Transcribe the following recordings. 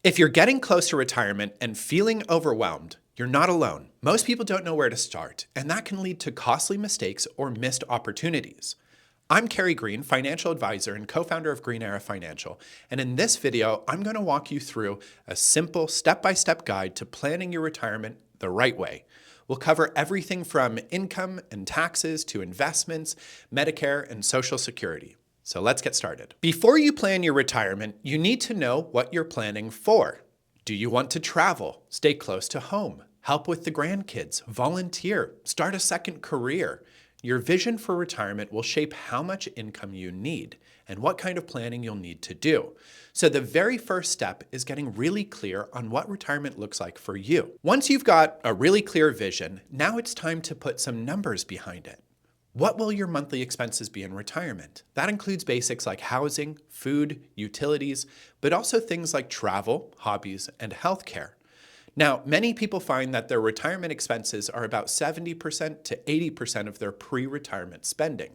If you're getting close to retirement and feeling overwhelmed, you're not alone. Most people don't know where to start, and that can lead to costly mistakes or missed opportunities. I'm Cary Green, financial advisor and co-founder of Green Era Financial, and in this video, I'm going to walk you through a simple step-by-step guide to planning your retirement the right way. We'll cover everything from income and taxes to investments, Medicare, and Social Security. So let's get started. Before you plan your retirement, you need to know what you're planning for. Do you want to travel, stay close to home, help with the grandkids, volunteer, start a second career? Your vision for retirement will shape how much income you need and what kind of planning you'll need to do. So the very first step is getting really clear on what retirement looks like for you. Once you've got a really clear vision, now it's time to put some numbers behind it. What will your monthly expenses be in retirement? That includes basics like housing, food, utilities, but also things like travel, hobbies, and healthcare. Now, many people find that their retirement expenses are about 70% to 80% of their pre-retirement spending.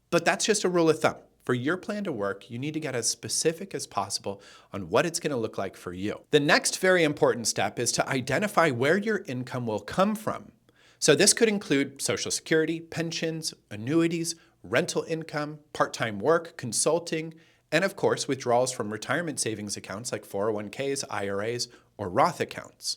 But that's just a rule of thumb. For your plan to work, you need to get as specific as possible on what it's going to look like for you. The next very important step is to identify where your income will come from. So this could include Social Security, pensions, annuities, rental income, part-time work, consulting, and of course, withdrawals from retirement savings accounts like 401ks, IRAs, or Roth accounts.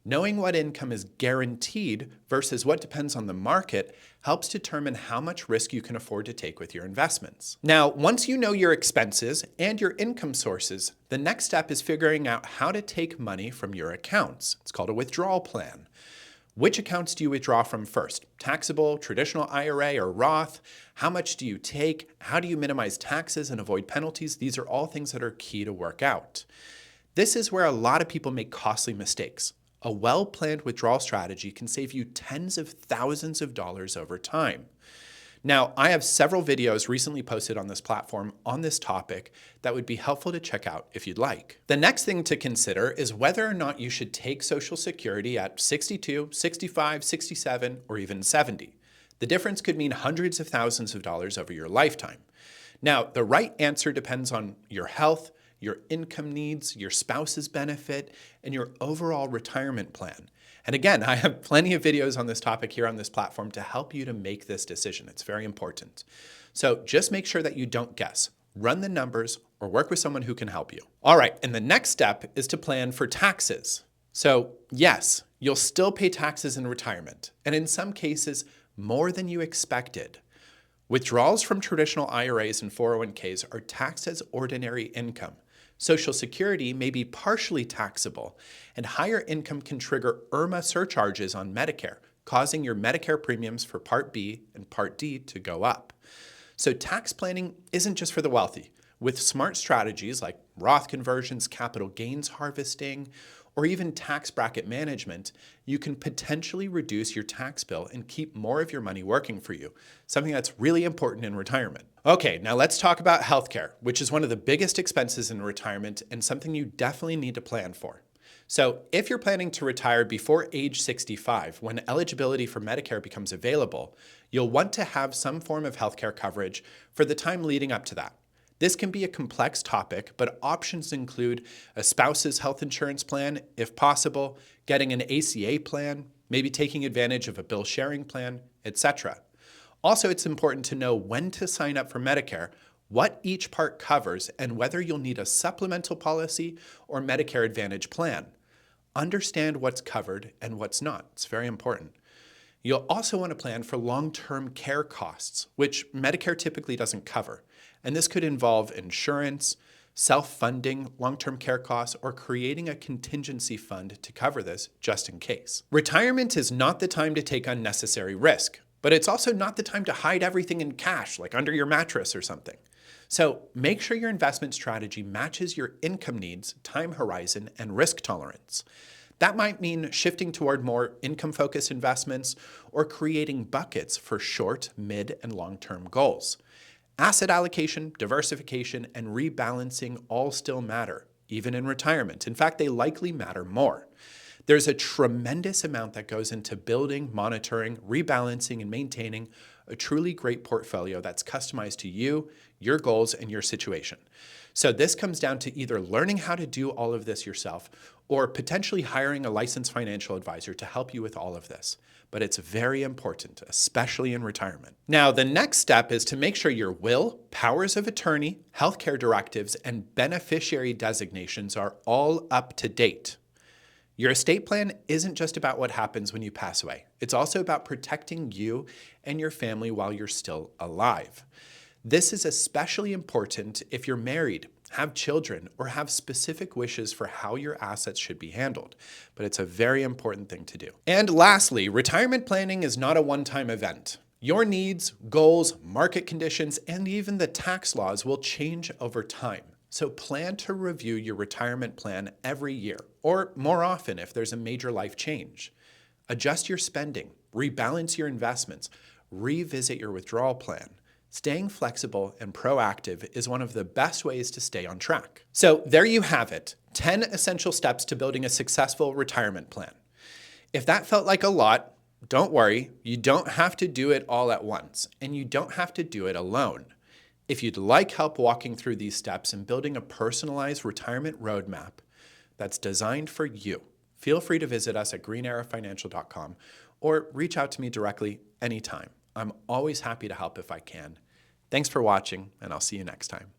Knowing what income is guaranteed versus what depends on the market helps determine how much risk you can afford to take with your investments. Now, once you know your expenses and your income sources, the next step is figuring out how to take money from your accounts. It's called a withdrawal plan. Which accounts do you withdraw from first? Taxable, traditional IRA, or Roth? How much do you take? How do you minimize taxes and avoid penalties? These are all things that are key to work out. This is where a lot of people make costly mistakes. A well-planned withdrawal strategy can save you tens of thousands of dollars over time. Now, I have several videos recently posted on this platform on this topic that would be helpful to check out if you'd like. The next thing to consider is whether or not you should take Social Security at 62, 65, 67, or even 70. The difference could mean hundreds of thousands of dollars over your lifetime. Now, the right answer depends on your health, your income needs, your spouse's benefit, and your overall retirement plan. And again, I have plenty of videos on this topic here on this platform to help you to make this decision. It's very important. So just make sure that you don't guess. Run the numbers or work with someone who can help you. All right, and the next step is to plan for taxes. So yes, you'll still pay taxes in retirement, and in some cases, more than you expected. Withdrawals from traditional IRAs and 401ks are taxed as ordinary income. Social Security may be partially taxable, and higher income can trigger IRMA surcharges on Medicare, causing your Medicare premiums for Part B and Part D to go up. So tax planning isn't just for the wealthy. With smart strategies like Roth conversions, capital gains harvesting, or even tax bracket management, you can potentially reduce your tax bill and keep more of your money working for you, something that's really important in retirement. Okay, now let's talk about healthcare, which is one of the biggest expenses in retirement and something you definitely need to plan for. So if you're planning to retire before age 65, when eligibility for Medicare becomes available, you'll want to have some form of healthcare coverage for the time leading up to that. This can be a complex topic, but options include a spouse's health insurance plan, if possible, getting an ACA plan, maybe taking advantage of a bill sharing plan, etc. Also, it's important to know when to sign up for Medicare, what each part covers, and whether you'll need a supplemental policy or Medicare Advantage plan. Understand what's covered and what's not. It's very important. You'll also want to plan for long-term care costs, which Medicare typically doesn't cover. And this could involve insurance, self-funding long-term care costs, or creating a contingency fund to cover this just in case. Retirement is not the time to take unnecessary risk, but it's also not the time to hide everything in cash, like under your mattress or something. So make sure your investment strategy matches your income needs, time horizon, and risk tolerance. That might mean shifting toward more income-focused investments or creating buckets for short, mid, and long-term goals. Asset allocation, diversification, and rebalancing all still matter, even in retirement. In fact, they likely matter more. There's a tremendous amount that goes into building, monitoring, rebalancing, and maintaining a truly great portfolio that's customized to you, your goals, and your situation. So this comes down to either learning how to do all of this yourself or potentially hiring a licensed financial advisor to help you with all of this. But it's very important, especially in retirement. Now, the next step is to make sure your will, powers of attorney, healthcare directives, and beneficiary designations are all up to date. Your estate plan isn't just about what happens when you pass away. It's also about protecting you and your family while you're still alive. This is especially important if you're married, have children, or have specific wishes for how your assets should be handled. But it's a very important thing to do. And lastly, retirement planning is not a one-time event. Your needs, goals, market conditions, and even the tax laws will change over time. So plan to review your retirement plan every year, or more often if there's a major life change. Adjust your spending, rebalance your investments, revisit your withdrawal plan. Staying flexible and proactive is one of the best ways to stay on track. So there you have it, 10 essential steps to building a successful retirement plan. If that felt like a lot, don't worry, you don't have to do it all at once, and you don't have to do it alone. If you'd like help walking through these steps and building a personalized retirement roadmap that's designed for you, feel free to visit us at greenarrowfinancial.com or reach out to me directly anytime. I'm always happy to help if I can. Thanks for watching, and I'll see you next time.